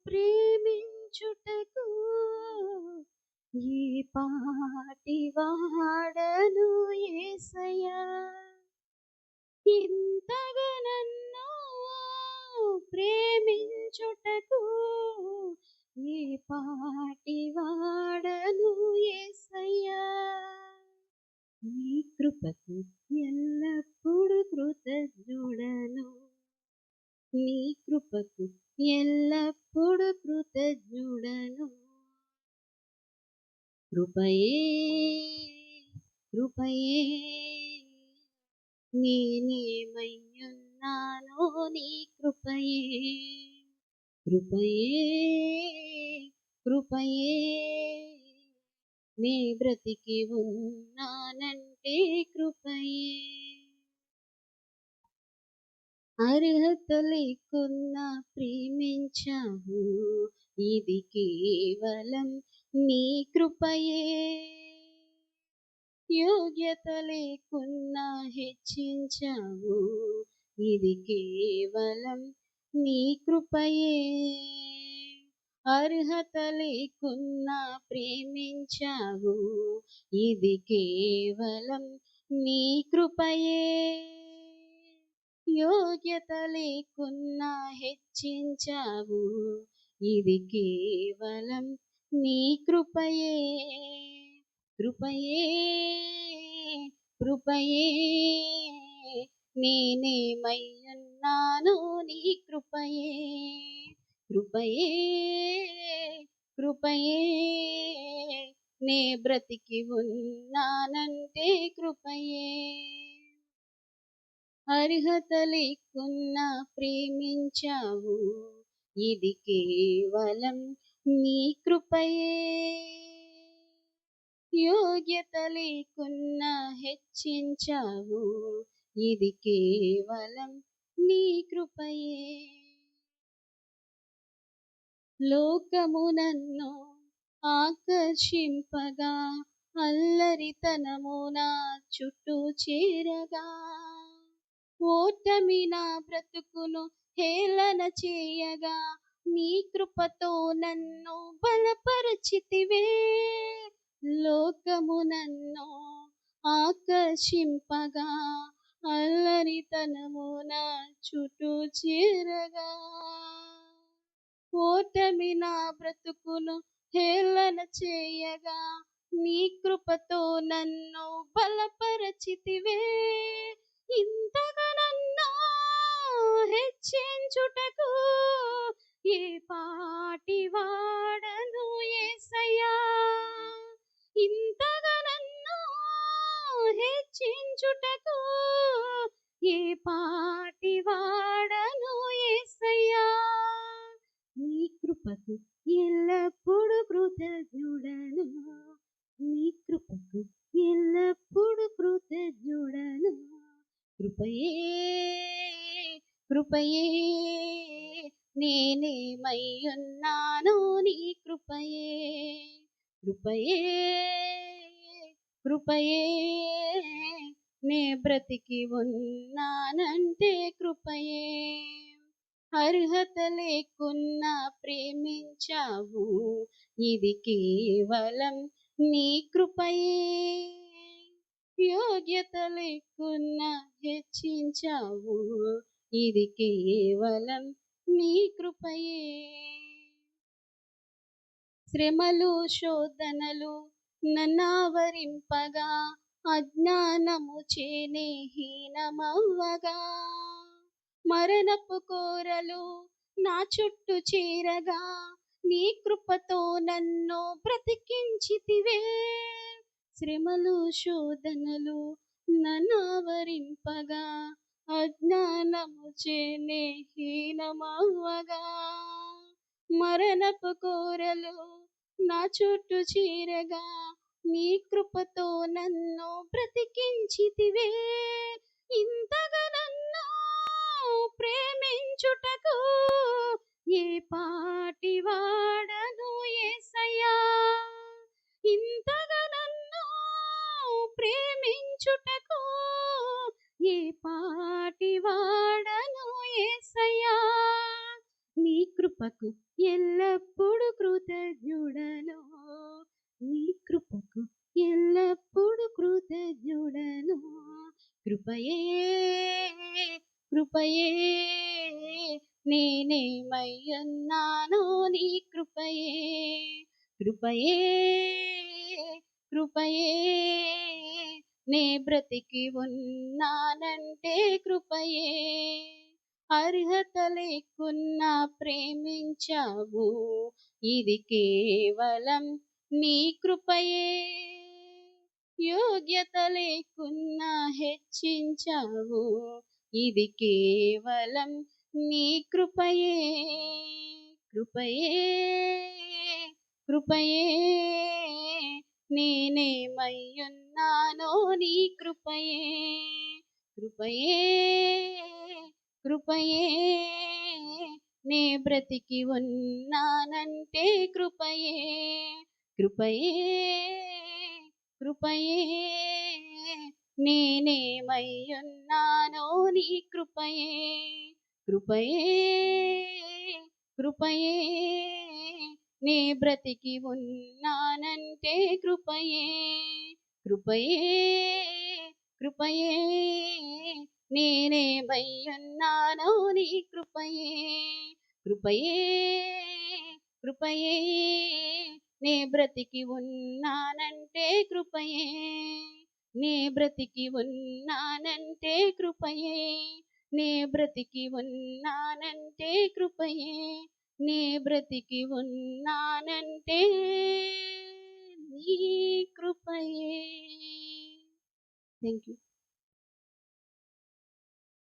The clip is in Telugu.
ప్రేమించుటకు ఏ పాటి వాడను యేసయ్యా, ఇంతగా నన్ను ప్రేమించుటకు ఏ పాటి వాడను యేసయ్యా. నీ కృపకు ఎల్లప్పుడు కృతజ్ఞుడను, నీ కృపకు ఎల్లప్పుడు కృతజ్ఞుడను. కృపయే కృపయే నేనేమయ్యున్నానో నీ కృపయే, కృపయే కృపయే నే బ్రతికి ఉన్నానంటే కృపయే. అర్హత లేకున్నా ప్రేమించావు, ఇది కేవలం నీ కృపయే. యోగ్యత లేకున్నా హెచ్చించావు, ఇది కేవలం నీ కృపయే. అర్హత లేకున్నా ప్రేమించావు, ఇది కేవలం నీ కృపయే. యోగ్యత లేకున్నా హెచ్చించావు, ఇది కేవలం నీ కృపయే. కృపయే కృపయే నేనేమయ్యున్నానో నీ కృపయే, కృపయే కృపయే నే బ్రతికి ఉన్నానంటే కృపయే. అర్హత లేకున్నా ప్రేమించావు, ఇది కేవలం నీ కృపయే. యోగ్యత లేకున్నా హెచ్చించావు, ఇది కేవలం నీ కృపయే. లోకము నన్ను ఆకర్షింపగా, అల్లరితనము నా చుట్టూ చేరగా, ఓటమి నా బ్రతుకును హేళన చేయగా, నీ కృపతో నన్ను బలపరచితివే. లోకము నన్ను ఆకర్షింపగా, అల్లరితనము నా చుట్టూ చేరగా, ఓటమి నా బ్రతుకును హేళన చేయగా, నీ కృపతో నన్ను బలపరచితివే. ఇంతగా నన్ను హెచ్చించుటకు ఏ పాటి వాడను యేసయ్యా, ఇంతగా నన్ను హెచ్చించుటకు ఏ పాటి వాడను యేసయ్యా. నీ కృపకు ఎల్లప్పుడు కృతజ్ఞుడను, నీ కృపకు ఎల్లప్పుడు కృతజ్ఞుడను. కృపయే కృపయే నేనేమయ్యున్నానో నీ కృపయే, కృపయే కృపయే నే బ్రతికి ఉన్నానంటే కృపయే. అర్హత లేకున్నా ప్రేమించావు, ఇది కేవలం నీ కృపయే. యోగ్యత లేకున్నా హెచ్చించావు, ఇది కేవలం నీ కృపయే. శ్రమలు శోధనలు నన్నావరింపగా, అజ్ఞానము చేనే హీనమవ్వగా, మరణపు కోరలు నా చుట్టూ చేరగా, నీ కృపతో నన్ను బ్రతికించితివే. శ్రమలు శోధనలు నన్నావరింపగా, అజ్ఞానము చేనే హీనమవ్వగా, మరణపు కోరలు నా చుట్టూ చేరగా, నీ కృపతో నన్ను బ్రతికించితివే. ఇంతగా నన్ను ప్రేమించుటకు ఏ పాటి వాడను యేసయ్యా, ఇంతగా నన్ను ప్రేమించుటకు ఏ పాటి వాడను యేసయ్యా. నీ కృప కృపకు ఎల్లప్పుడూ కృతజ్ఞుడను, నీ కృపకు ఎల్లప్పుడూ కృతజ్ఞుడను. కృపయే కృపయే నేనేమయ్యున్నానో నీ కృపయే, కృపయే కృపయే నే బ్రతికి ఉన్నానంటే కృపయే. అర్హత లేకున్నా ప్రేమించావు, ఇది కేవలం నీ కృపయే. యోగ్యత లేకున్నా హెచ్చించావు, ఇది కేవలం నీ కృపయే. కృపయే కృపయే నేనేమయ్యున్నానో నీ కృపయే, కృపయే కృపయే నే బ్రతికి ఉన్నానంటే కృపయే. కృపయే కృపయే నేనేమయ్యున్నానో నీ కృపయే, కృపయే కృపయే నే బ్రతికి ఉన్నానంటే కృపయే. కృపయే కృపయే నేనేమయ్యున్నానో నీ కృపయే, కృపయే కృపయే నే బ్రతికి ఉన్నానంటే కృపయే. నే బ్రతికి ఉన్నానంటే కృపయే, నే బ్రతికి ఉన్నానంటే కృపయే, నే బ్రతికి ఉన్నానంటే నీ కృపయే. Thank you.